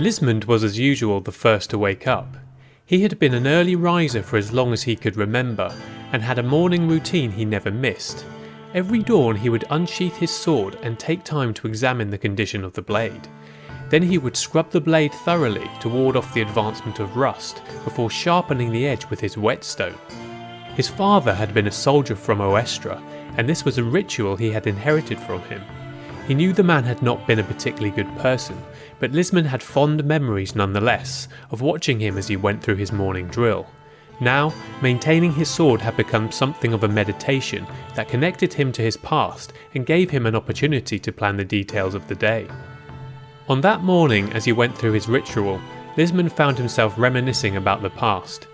Lismond was as usual the first to wake up. He had been an early riser for as long as he could remember, and had a morning routine he never missed. Every dawn he would unsheath his sword and take time to examine the condition of the blade. Then he would scrub the blade thoroughly to ward off the advancement of rust before sharpening the edge with his whetstone. His father had been a soldier from Oestra, and this was a ritual he had inherited from him. He knew the man had not been a particularly good person, but Lismond had fond memories nonetheless of watching him as he went through his morning drill. Now, maintaining his sword had become something of a meditation that connected him to his past and gave him an opportunity to plan the details of the day. On that morning, as he went through his ritual, Lismond found himself reminiscing about the past.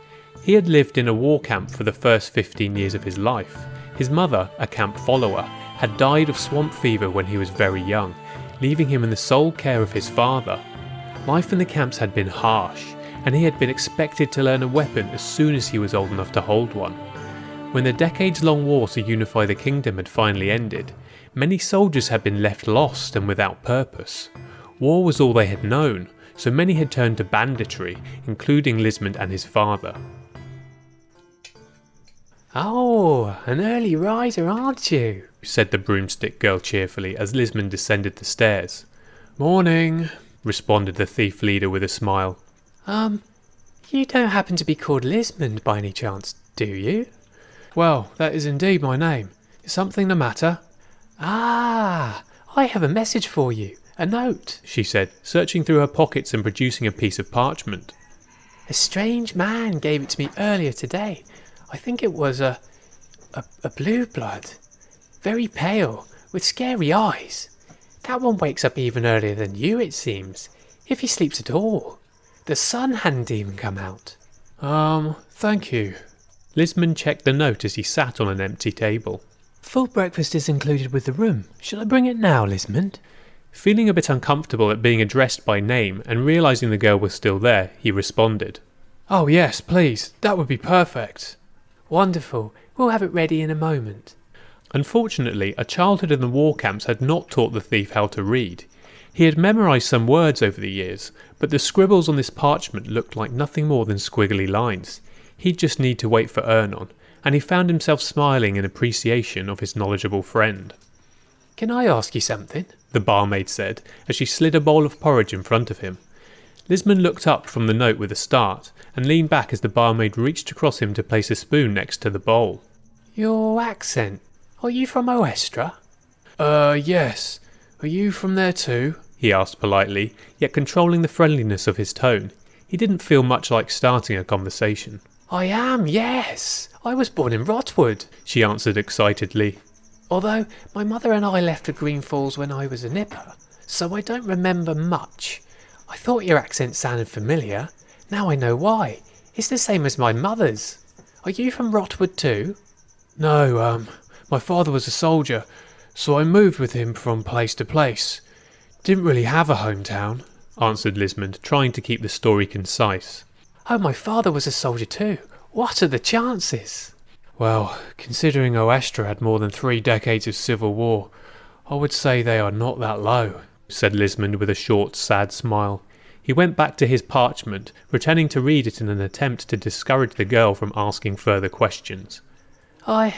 He had lived in a war camp for the first 15 years of his life. His mother, a camp follower, had died of swamp fever when he was very young, leaving him in the sole care of his father. Life in the camps had been harsh, and he had been expected to learn a weapon as soon as he was old enough to hold one. When the decades-long war to unify the kingdom had finally ended, many soldiers had been left lost and without purpose. War was all they had known, so many had turned to banditry, including Lismond and his father. "Oh, an early riser, aren't you?" said the broomstick girl cheerfully as Lismond descended the stairs. "Morning," responded the thief leader with a smile. You don't happen to be called Lismond by any chance, do you?" "Well, that is indeed my name. Is something the matter?" "Ah, I have a message for you. A note," she said, searching through her pockets and producing a piece of parchment. "A strange man gave it to me earlier today. I think it was a blue blood. Very pale, with scary eyes. That one wakes up even earlier than you, it seems, if he sleeps at all. The sun hadn't even come out." Thank you." Lismond checked the note as he sat on an empty table. "Full breakfast is included with the room. Shall I bring it now, Lismond?" Feeling a bit uncomfortable at being addressed by name and realising the girl was still there, he responded. "Oh yes, please, that would be perfect." "Wonderful. We'll have it ready in a moment." Unfortunately, a childhood in the war camps had not taught the thief how to read. He had memorised some words over the years, but the scribbles on this parchment looked like nothing more than squiggly lines. He'd just need to wait for Ernon, and he found himself smiling in appreciation of his knowledgeable friend. "Can I ask you something?" the barmaid said, as she slid a bowl of porridge in front of him. Lismond looked up from the note with a start, and leaned back as the barmaid reached across him to place a spoon next to the bowl. "Your accent. Are you from Oestra?" Yes. Are you from there too?" he asked politely, yet controlling the friendliness of his tone. He didn't feel much like starting a conversation. "I am, yes. I was born in Rotwood," she answered excitedly. "Although my mother and I left for Green Falls when I was a nipper, so I don't remember much. I thought your accent sounded familiar. Now I know why. It's the same as my mother's. Are you from Rotwood too?" No, my father was a soldier, so I moved with him from place to place. Didn't really have a hometown," answered Lismond, trying to keep the story concise. "Oh, my father was a soldier too. What are the chances?" "Well, considering Oestra had more than 3 decades of civil war, I would say they are not that low," said Lismond with a short, sad smile. He went back to his parchment, pretending to read it in an attempt to discourage the girl from asking further questions. I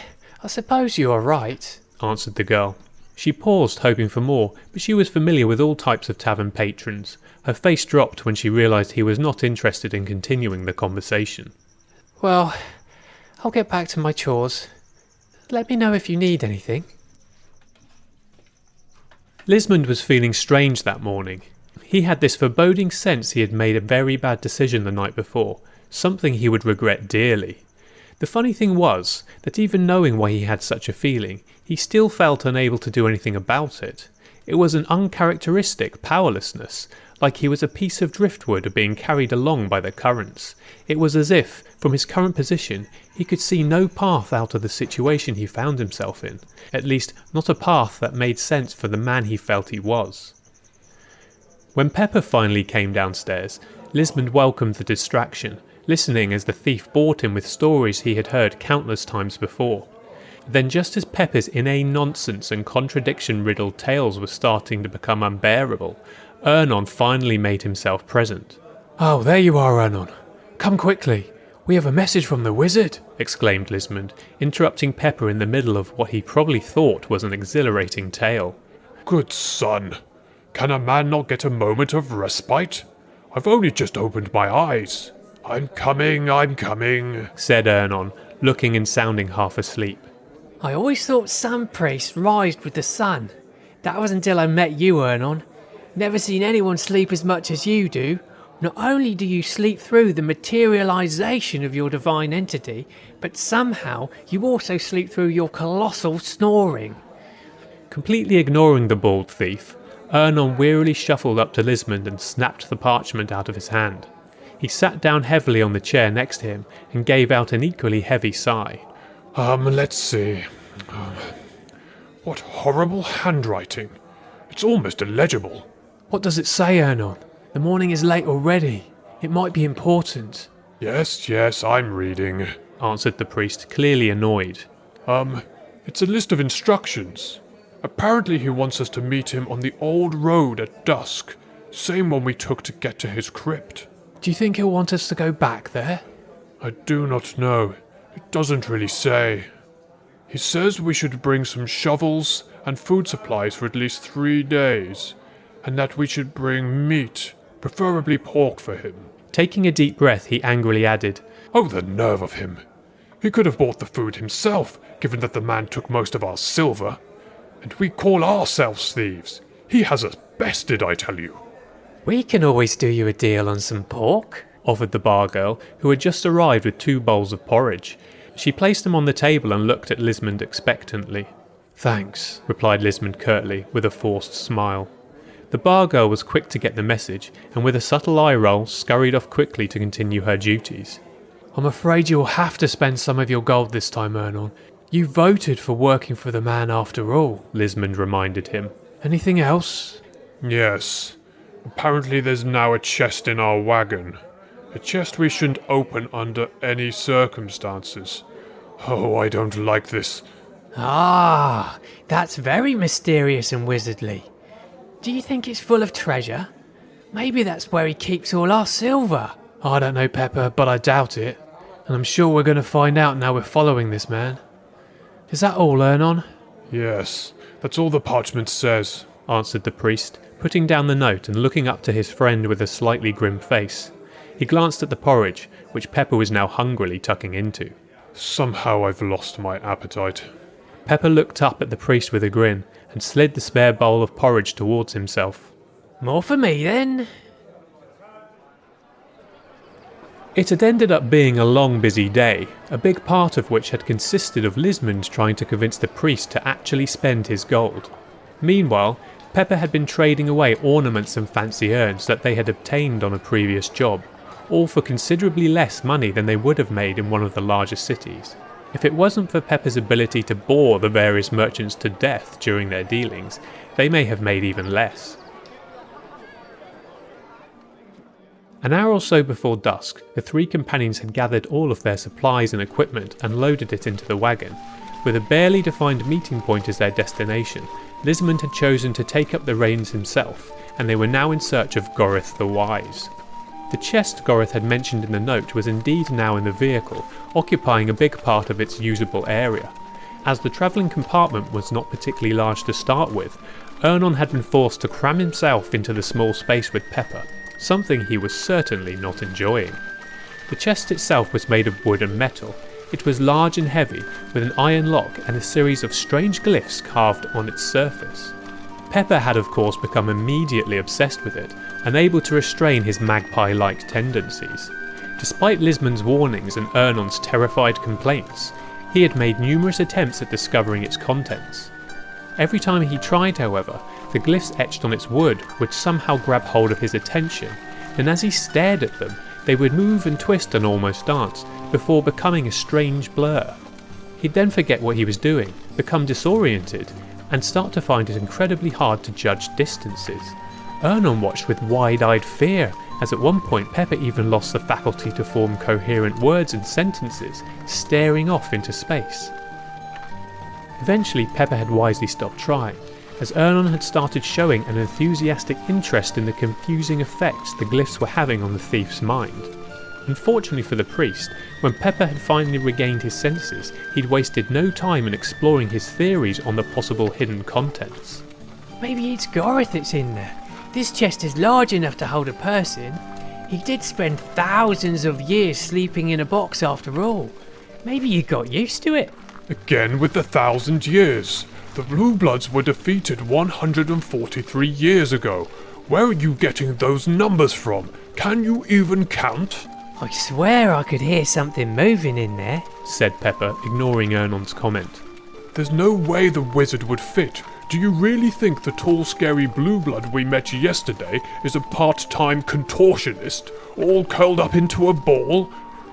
suppose you are right," answered the girl. She paused, hoping for more, but she was familiar with all types of tavern patrons. Her face dropped when she realised he was not interested in continuing the conversation. "Well, I'll get back to my chores. Let me know if you need anything." Lismond was feeling strange that morning. He had this foreboding sense he had made a very bad decision the night before, something he would regret dearly. The funny thing was that even knowing why he had such a feeling, he still felt unable to do anything about it. It was an uncharacteristic powerlessness, like he was a piece of driftwood being carried along by the currents. It was as if, from his current position, he could see no path out of the situation he found himself in, at least not a path that made sense for the man he felt he was. When Pepper finally came downstairs, Lismond welcomed the distraction, listening as the thief bored him with stories he had heard countless times before. Then just as Pepper's inane nonsense and contradiction-riddled tales were starting to become unbearable, Ernon finally made himself present. "Oh, there you are, Ernon. Come quickly. We have a message from the wizard," exclaimed Lismond, interrupting Pepper in the middle of what he probably thought was an exhilarating tale. Good son, can a man not get a moment of respite? I've only just opened my eyes. I'm coming, said Ernon, looking and sounding half asleep. "I always thought some priests rised with the sun. That was until I met you, Ernon. Never seen anyone sleep as much as you do. Not only do you sleep through the materialization of your divine entity, but somehow you also sleep through your colossal snoring." Completely ignoring the bald thief, Ernon wearily shuffled up to Lismond and snapped the parchment out of his hand. He sat down heavily on the chair next to him and gave out an equally heavy sigh. Let's see. What horrible handwriting. It's almost illegible. "What does it say, Ernon? The morning is late already. It might be important." Yes, I'm reading, answered the priest, clearly annoyed. It's a list of instructions. Apparently he wants us to meet him on the old road at dusk, same one we took to get to his crypt. "Do you think he'll want us to go back there?" I do not know. It doesn't really say. He says we should bring some shovels and food supplies for at least 3 days, and that we should bring meat, preferably pork, for him. Taking a deep breath, he angrily added, "Oh, the nerve of him! He could have bought the food himself, given that the man took most of our silver. And we call ourselves thieves. He has us bested, I tell you." "We can always do you a deal on some pork," offered the bar girl, who had just arrived with 2 bowls of porridge. She placed them on the table and looked at Lismond expectantly. "Thanks," replied Lismond curtly, with a forced smile. The bar girl was quick to get the message, and with a subtle eye roll, scurried off quickly to continue her duties. "I'm afraid you'll have to spend some of your gold this time, Ernon. You voted for working for the man after all," Lismond reminded him. "Anything else?" Yes. Apparently there's now a chest in our wagon. A chest we shouldn't open under any circumstances. Oh, I don't like this. "Ah, that's very mysterious and wizardly. Do you think it's full of treasure? Maybe that's where he keeps all our silver." "I don't know, Pepper, but I doubt it. And I'm sure we're going to find out now we're following this man. Is that all, Ernon?" Yes, that's all the parchment says, answered the priest, putting down the note and looking up to his friend with a slightly grim face. He glanced at the porridge, which Pepper was now hungrily tucking into. Somehow I've lost my appetite. Pepper looked up at the priest with a grin and slid the spare bowl of porridge towards himself. "More for me, then." It had ended up being a long, busy day, a big part of which had consisted of Lismond trying to convince the priest to actually spend his gold. Meanwhile, Pepper had been trading away ornaments and fancy urns that they had obtained on a previous job, all for considerably less money than they would have made in one of the larger cities. If it wasn't for Pepper's ability to bore the various merchants to death during their dealings, they may have made even less. An hour or so before dusk, the 3 companions had gathered all of their supplies and equipment and loaded it into the wagon. With a barely defined meeting point as their destination, Lismond had chosen to take up the reins himself, and they were now in search of Goryth the Wise. The chest Goryth had mentioned in the note was indeed now in the vehicle, occupying a big part of its usable area. As the travelling compartment was not particularly large to start with, Ernon had been forced to cram himself into the small space with Pepper, something he was certainly not enjoying. The chest itself was made of wood and metal. It was large and heavy, with an iron lock and a series of strange glyphs carved on its surface. Pepper had of course become immediately obsessed with it, unable to restrain his magpie-like tendencies. Despite Lismond's warnings and Ernon's terrified complaints, he had made numerous attempts at discovering its contents. Every time he tried, however, the glyphs etched on its wood would somehow grab hold of his attention, and as he stared at them, they would move and twist and almost dance, before becoming a strange blur. He'd then forget what he was doing, become disoriented, and start to find it incredibly hard to judge distances. Ernon watched with wide-eyed fear, as at one point Pepper even lost the faculty to form coherent words and sentences, staring off into space. Eventually, Pepper had wisely stopped trying, as Ernon had started showing an enthusiastic interest in the confusing effects the glyphs were having on the thief's mind. Unfortunately for the priest, when Pepper had finally regained his senses, he'd wasted no time in exploring his theories on the possible hidden contents. Maybe it's Goryth that's in there. This chest is large enough to hold a person. He did spend thousands of years sleeping in a box after all. Maybe he got used to it. Again with the 1,000 years. The Blue Bloods were defeated 143 years ago. Where are you getting those numbers from? Can you even count? I swear I could hear something moving in there, said Pepper, ignoring Ernon's comment. There's no way the wizard would fit. Do you really think the tall, scary blue blood we met yesterday is a part-time contortionist, all curled up into a ball?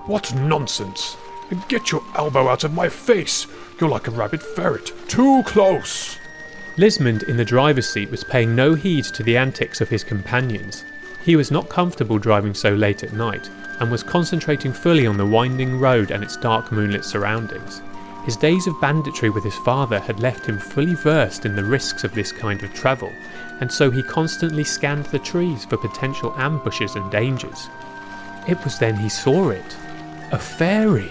What nonsense! And get your elbow out of my face! You're like a rabid ferret. Too close! Lismond in the driver's seat was paying no heed to the antics of his companions. He was not comfortable driving so late at night, and was concentrating fully on the winding road and its dark moonlit surroundings. His days of banditry with his father had left him fully versed in the risks of this kind of travel, and so he constantly scanned the trees for potential ambushes and dangers. It was then he saw it. A fairy!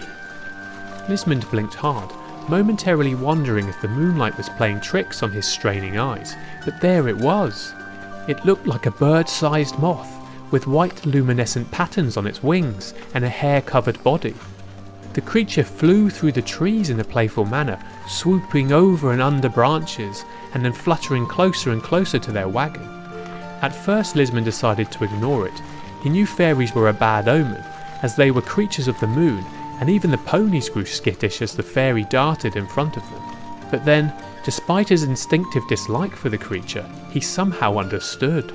Lismond blinked hard, momentarily wondering if the moonlight was playing tricks on his straining eyes, but there it was. It looked like a bird-sized moth, with white luminescent patterns on its wings and a hair-covered body. The creature flew through the trees in a playful manner, swooping over and under branches, and then fluttering closer and closer to their wagon. At first Lismond decided to ignore it. He knew fairies were a bad omen, as they were creatures of the moon, and even the ponies grew skittish as the fairy darted in front of them. But then, despite his instinctive dislike for the creature, he somehow understood.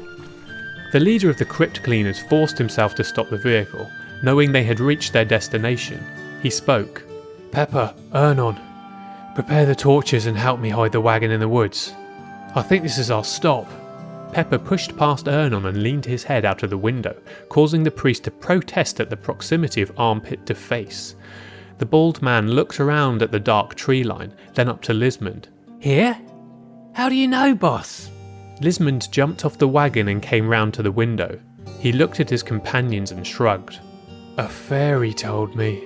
The leader of the Crypt cleaners forced himself to stop the vehicle, knowing they had reached their destination. He spoke. "Pepper, Ernon, prepare the torches and help me hide the wagon in the woods. I think this is our stop." Pepper pushed past Ernon and leaned his head out of the window, causing the priest to protest at the proximity of armpit to face. The bald man looked around at the dark tree line, then up to Lismond. "Here? How do you know, boss?" Lismond jumped off the wagon and came round to the window. He looked at his companions and shrugged. "A fairy told me."